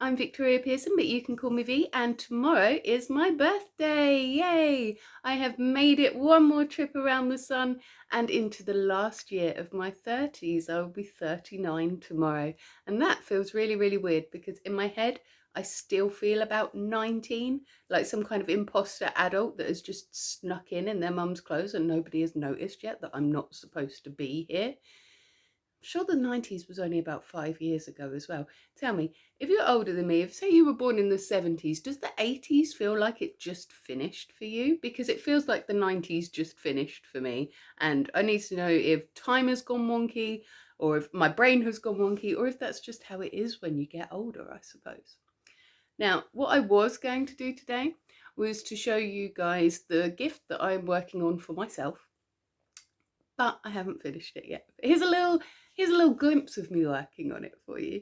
I'm Victoria Pearson, but you can call me V, and tomorrow is my birthday. Yay! I have made it one more trip around the sun and into the last year of my 30s. I will be 39 tomorrow, and that feels really, really weird because in my head, I still feel about 19, like some kind of imposter adult that has just snuck in their mum's clothes and nobody has noticed yet that I'm not supposed to be here. Sure, the 90s was only about 5 years ago as well. Tell me, if you're older than me, if say you were born in the 70s, does the 80s feel like it just finished for you? Because it feels like the 90s just finished for me. And I need to know if time has gone wonky, or if my brain has gone wonky, or if that's just how it is when you get older, I suppose. Now, what I was going to do today was to show you guys the gift that I'm working on for myself, but I haven't finished it yet. Here's a little glimpse of me working on it for you.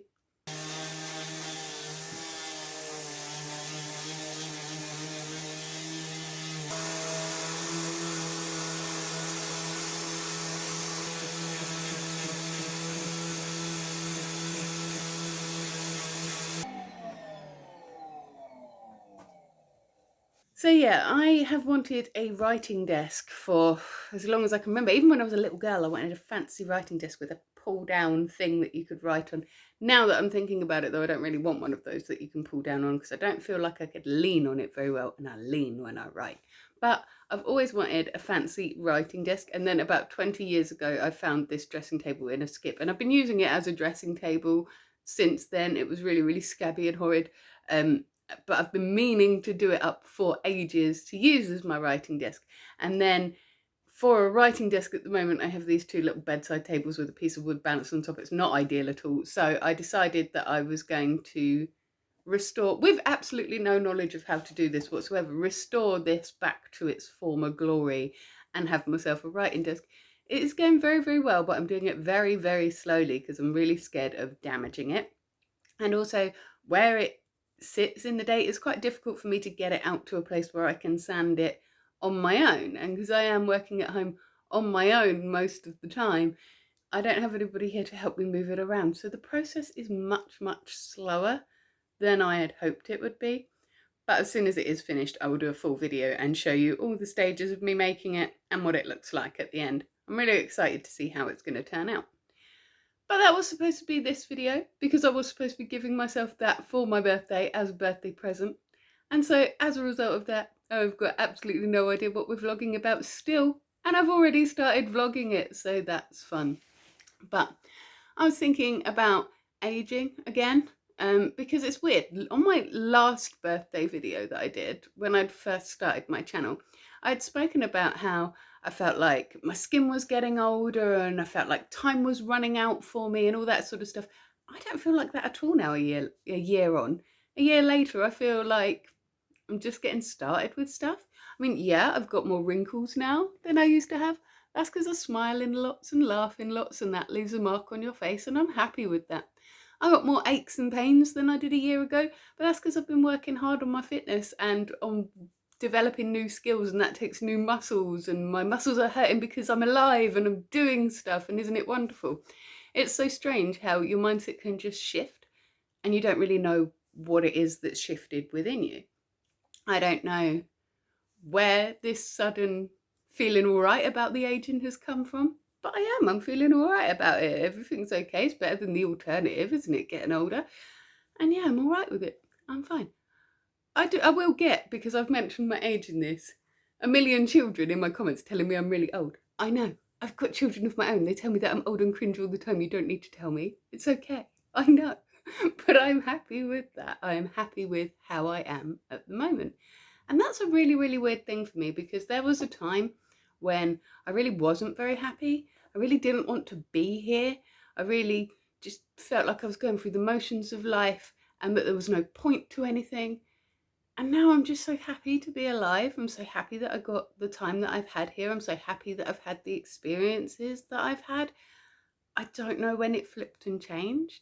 So yeah, I have wanted a writing desk for as long as I can remember. Even when I was a little girl, I wanted a fancy writing desk with a pull down thing that you could write on. Now that I'm thinking about it though, I don't really want one of those that you can pull down on because I don't feel like I could lean on it very well, and I lean when I write. But I've always wanted a fancy writing desk, and then about 20 years ago I found this dressing table in a skip, and I've been using it as a dressing table since then. It was really, really scabby and horrid. But I've been meaning to do it up for ages to use as my writing desk. And then for a writing desk at the moment, I have these two little bedside tables with a piece of wood balanced on top. It's not ideal at all. So I decided that I was going to restore, with absolutely no knowledge of how to do this whatsoever, restore this back to its former glory and have myself a writing desk. It is going very, very well, but I'm doing it very, very slowly because I'm really scared of damaging it. And also where it sits in the day, it's quite difficult for me to get it out to a place where I can sand it on my own. And because I am working at home on my own most of the time, I don't have anybody here to help me move it around. So the process is much, much slower than I had hoped it would be. But as soon as it is finished, I will do a full video and show you all the stages of me making it and what it looks like at the end. I'm really excited to see how it's going to turn out. But that was supposed to be this video because I was supposed to be giving myself that for my birthday as a birthday present. And so as a result of that, I've got absolutely no idea what we're vlogging about still. And I've already started vlogging it, so that's fun. But I was thinking about aging again, because it's weird. On my last birthday video that I did, when I'd first started my channel, I'd spoken about how I felt like my skin was getting older and I felt like time was running out for me and all that sort of stuff. I don't feel like that at all now, a year on. A year later, I feel like I'm just getting started with stuff. I mean, yeah, I've got more wrinkles now than I used to have. That's because I smile in lots and laugh in lots, and that leaves a mark on your face, and I'm happy with that. I got more aches and pains than I did a year ago, but that's because I've been working hard on my fitness and on developing new skills, and that takes new muscles, and my muscles are hurting because I'm alive and I'm doing stuff, and isn't it wonderful? It's so strange how your mindset can just shift and you don't really know what it is that's shifted within you. I don't know where this sudden feeling all right about the aging has come from, but I'm feeling all right about it. Everything's okay. It's better than the alternative, isn't it, getting older? And yeah, I'm all right with it. I'm fine. I will get, because I've mentioned my age in this, a million children in my comments telling me I'm really old. I know. I've got children of my own. They tell me that I'm old and cringe all the time. You don't need to tell me. It's okay. I know. But I'm happy with that. I am happy with how I am at the moment. And that's a really, really weird thing for me, because there was a time when I really wasn't very happy. I really didn't want to be here. I really just felt like I was going through the motions of life and that there was no point to anything. And now I'm just so happy to be alive. I'm so happy that I got the time that I've had here. I'm so happy that I've had the experiences that I've had. I don't know when it flipped and changed,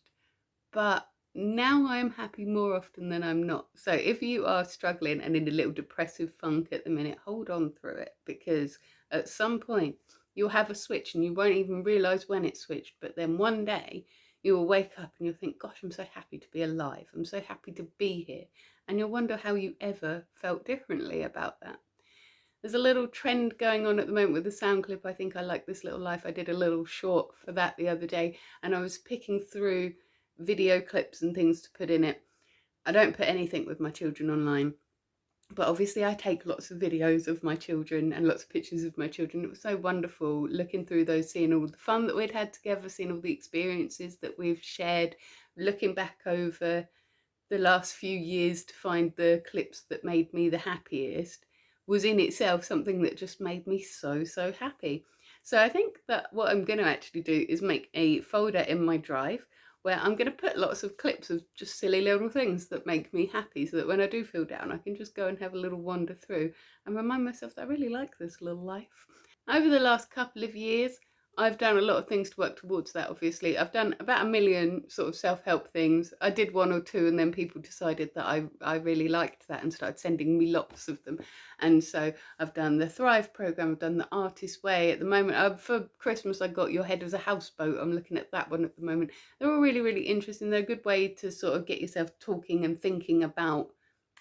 but now I'm happy more often than I'm not. So if you are struggling and in a little depressive funk at the minute, hold on through it, because at some point you'll have a switch and you won't even realise when it switched. But then one day You will wake up and you'll think, gosh, I'm so happy to be alive. I'm so happy to be here. And you'll wonder how you ever felt differently about that. There's a little trend going on at the moment with the sound clip. I think I like this little life. I did a little short for that the other day, and I was picking through video clips and things to put in it. I don't put anything with my children online, but obviously I take lots of videos of my children and lots of pictures of my children. It was so wonderful looking through those, seeing all the fun that we'd had together, seeing all the experiences that we've shared, looking back over the last few years to find the clips that made me the happiest was in itself something that just made me so, so happy. So I think that what I'm going to actually do is make a folder in my drive where I'm going to put lots of clips of just silly little things that make me happy, so that when I do feel down, I can just go and have a little wander through and remind myself that I really like this little life. Over the last couple of years, I've done a lot of things to work towards that, obviously. I've done about 1 million sort of self-help things. I did one or two, and then people decided that I really liked that and started sending me lots of them. And so I've done the Thrive program, I've done the Artist Way. At the moment, for Christmas, I got Your Head as a Houseboat. I'm looking at that one at the moment. They're all really, really interesting. They're a good way to sort of get yourself talking and thinking about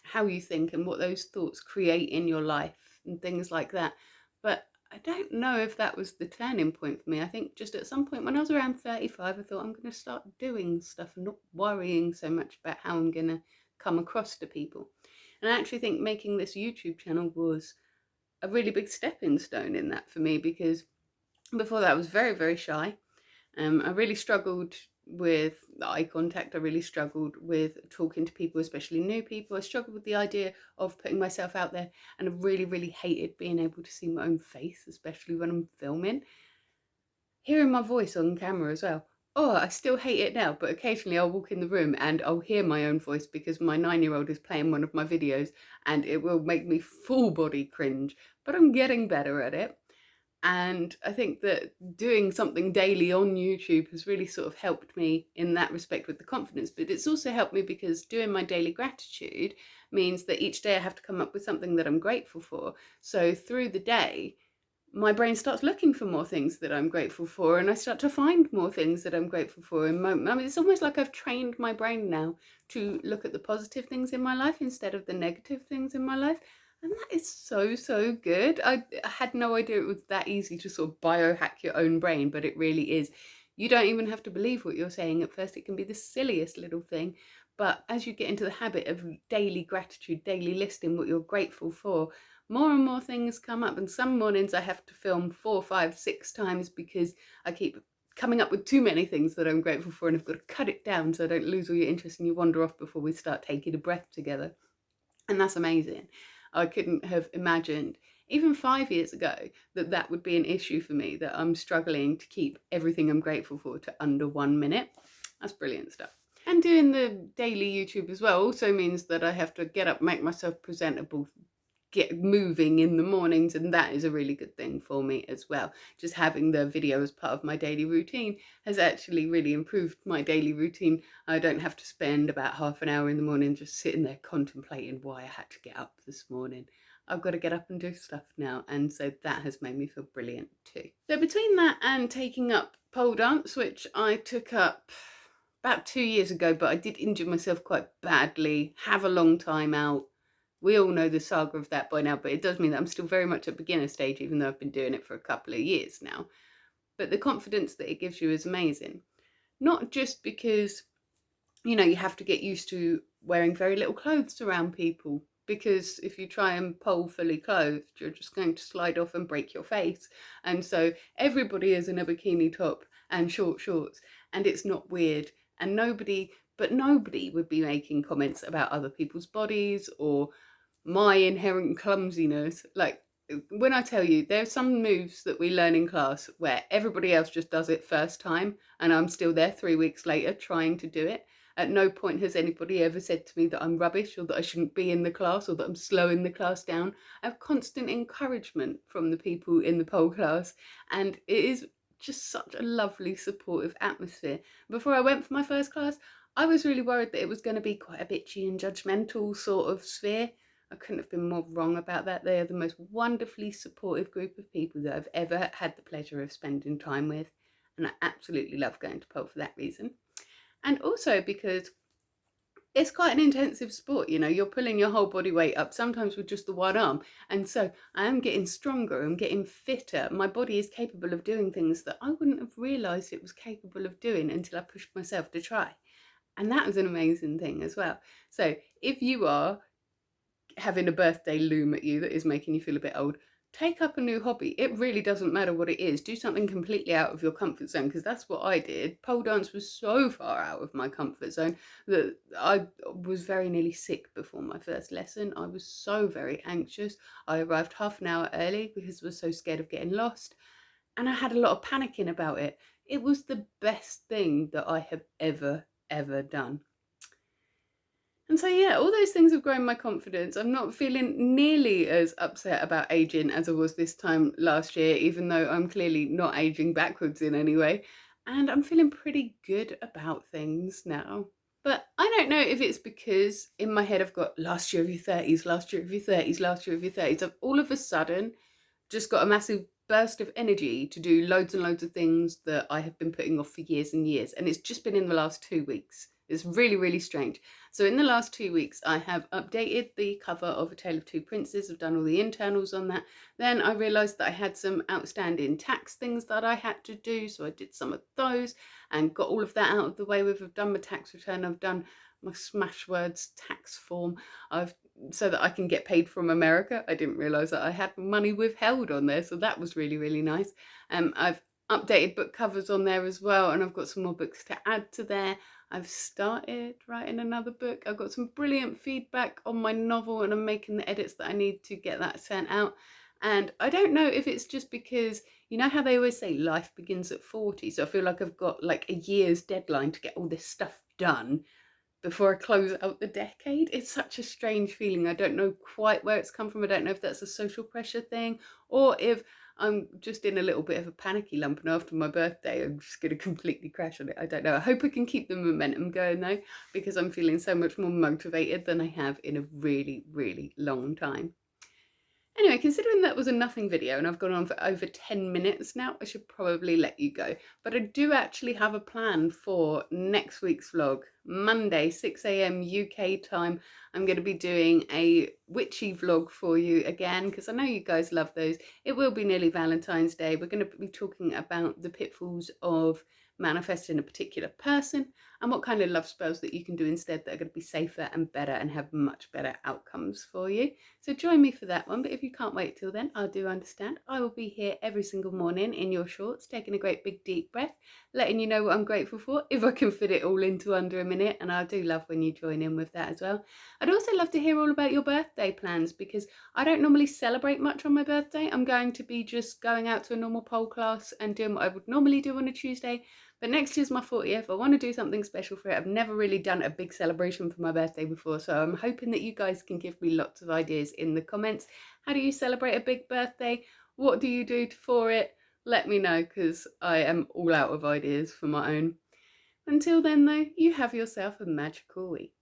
how you think and what those thoughts create in your life and things like that. But I don't know if that was the turning point for me. I think just at some point when I was around 35, I thought I'm going to start doing stuff and not worrying so much about how I'm going to come across to people. And I actually think making this YouTube channel was a really big stepping stone in that for me, because before that I was very, very shy. I really struggled with eye contact. I really struggled with talking to people, especially new people. I struggled with the idea of putting myself out there, and I really, really hated being able to see my own face, especially when I'm filming. Hearing my voice on camera as well. Oh, I still hate it now, but occasionally I'll walk in the room and I'll hear my own voice because my 9-year-old is playing one of my videos, and it will make me full body cringe, but I'm getting better at it. And I think that doing something daily on YouTube has really sort of helped me in that respect with the confidence. But it's also helped me because doing my daily gratitude means that each day I have to come up with something that I'm grateful for. So through the day, my brain starts looking for more things that I'm grateful for, and I start to find more things that I'm grateful for. I mean, it's almost like I've trained my brain now to look at the positive things in my life instead of the negative things in my life. And that is so, so good. I had no idea it was that easy to sort of biohack your own brain, but it really is. You don't even have to believe what you're saying at first. It can be the silliest little thing. But as you get into the habit of daily gratitude, daily listing what you're grateful for, more and more things come up. And some mornings I have to film 4, 5, 6 times because I keep coming up with too many things that I'm grateful for, and I've got to cut it down so I don't lose all your interest and you wander off before we start taking a breath together. And that's amazing. I couldn't have imagined even 5 years ago that that would be an issue for me, that I'm struggling to keep everything I'm grateful for to under 1 minute. That's brilliant stuff. And doing the daily YouTube as well also means that I have to get up, make myself presentable, get moving in the mornings, and that is a really good thing for me as well. Just having the video as part of my daily routine has actually really improved my daily routine. I don't have to spend about half an hour in the morning just sitting there contemplating why I had to get up this morning. I've got to get up and do stuff now, and so that has made me feel brilliant too. So between that and taking up pole dance, which I took up about 2 years ago, but I did injure myself quite badly, have a long time out. We all know the saga of that by now, but it does mean that I'm still very much at beginner stage, even though I've been doing it for a couple of years now. But the confidence that it gives you is amazing. Not just because, you have to get used to wearing very little clothes around people, because if you try and pole fully clothed, you're just going to slide off and break your face. And so everybody is in a bikini top and short shorts, and it's not weird. And nobody would be making comments about other people's bodies or my inherent clumsiness. Like, when I tell you, there are some moves that we learn in class where everybody else just does it first time, and I'm still there 3 weeks later trying to do it. At no point has anybody ever said to me that I'm rubbish or that I shouldn't be in the class or that I'm slowing the class down. I have constant encouragement from the people in the pole class, and it is just such a lovely, supportive atmosphere. Before I went for my first class, I was really worried that it was going to be quite a bitchy and judgmental sort of sphere. I couldn't have been more wrong about that. They are the most wonderfully supportive group of people that I've ever had the pleasure of spending time with, and I absolutely love going to pole for that reason. And also because it's quite an intensive sport, you know, you're pulling your whole body weight up, sometimes with just the one arm. And so I am getting stronger, I'm getting fitter. My body is capable of doing things that I wouldn't have realised it was capable of doing until I pushed myself to try. And that was an amazing thing as well. So if you are having a birthday loom at you that is making you feel a bit old, take up a new hobby. It really doesn't matter what it is. Do something completely out of your comfort zone, because that's what I did. Pole dance was so far out of my comfort zone that I was very nearly sick before my first lesson. I was so very anxious. I arrived half an hour early because I was so scared of getting lost, and I had a lot of panicking about it. It was the best thing that I have ever done. And so, yeah, all those things have grown my confidence. I'm not feeling nearly as upset about aging as I was this time last year, even though I'm clearly not aging backwards in any way. And I'm feeling pretty good about things now. But I don't know if it's because in my head I've got last year of your 30s, last year of your 30s, last year of your 30s. I've all of a sudden just got a massive burst of energy to do loads and loads of things that I have been putting off for years and years. And it's just been in the last 2 weeks. It's really strange. So in the last 2 weeks, I have updated the cover of A Tale of Two Princes. I've done all the internals on that. Then I realised that I had some outstanding tax things that I had to do. So I did some of those and got all of that out of the way with. I've done my tax return. I've done my Smashwords tax form. I've so that I can get paid from America. I didn't realise that I had money withheld on there, so that was really nice. I've updated book covers on there as well, and I've got some more books to add to there. I've started writing another book. I've got some brilliant feedback on my novel, and I'm making the edits that I need to get that sent out. And I don't know if it's just because, you know how they always say life begins at 40, so I feel like I've got like a year's deadline to get all this stuff done before I close out the decade. It's such a strange feeling. I don't know quite where it's come from. I don't know if that's a social pressure thing or if I'm just in a little bit of a panicky lump, and after my birthday I'm just going to completely crash on it. I don't know. I hope I can keep the momentum going though, because I'm feeling so much more motivated than I have in a really long time. Anyway, considering that was a nothing video and I've gone on for over 10 minutes now, I should probably let you go. But I do actually have a plan for next week's vlog. Monday, 6 a.m. UK time, I'm going to be doing a witchy vlog for you again, because I know you guys love those. It will be nearly Valentine's Day. We're going to be talking about the pitfalls of manifesting a particular person and what kind of love spells that you can do instead that are going to be safer and better and have much better outcomes for you. So join me for that one. But if you can't wait till then, I do understand. I will be here every single morning in your shorts, taking a great big deep breath, letting you know what I'm grateful for, if I can fit it all into under a minute. And I do love when you join in with that as well. I'd also love to hear all about your birthday plans, because I don't normally celebrate much on my birthday. I'm going to be just going out to a normal pole class and doing what I would normally do on a Tuesday. But next year's my 40th. I want to do something special for it. I've never really done a big celebration for my birthday before, so I'm hoping that you guys can give me lots of ideas in the comments. How do you celebrate a big birthday? What do you do for it? Let me know, because I am all out of ideas for my own. Until then though, you have yourself a magical week.